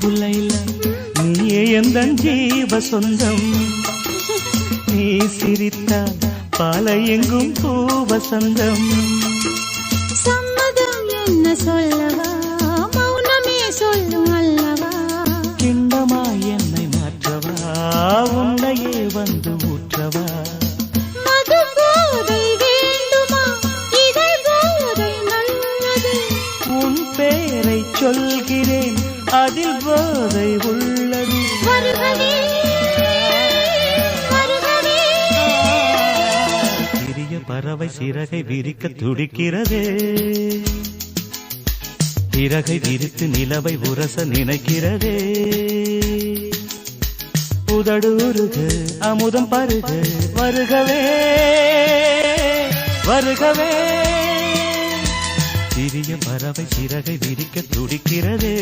புல்லைல நீயே எந்தன் ஜீவ சொந்தம். நீ சிரித்தால் பாலை எங்கும் பூவசந்தம். சம்மதம் என்ன சொல்லவா, மௌனமே சொல்லும் அல்லவா. கிண்டமா என்னை மாற்றவா, உன்னையே வந்து ஊற்றவா. மது போதை வேண்டுமா, இதை போதை நல்லது. உன் பேரை சொல்கிறேன், அதில் போதை உள்ளது. வருகவே வருகவே. சிறிய பறவை சிறகை விரிக்க துடிக்கிறதே. சிறகை விரித்து நிலவை உரச நினைக்கிறதே. உதடுருகு அமுதம் பருகு. வருகவே வருகவே. சிறிய பறவை சிறகை விரிக்க துடிக்கிறதே.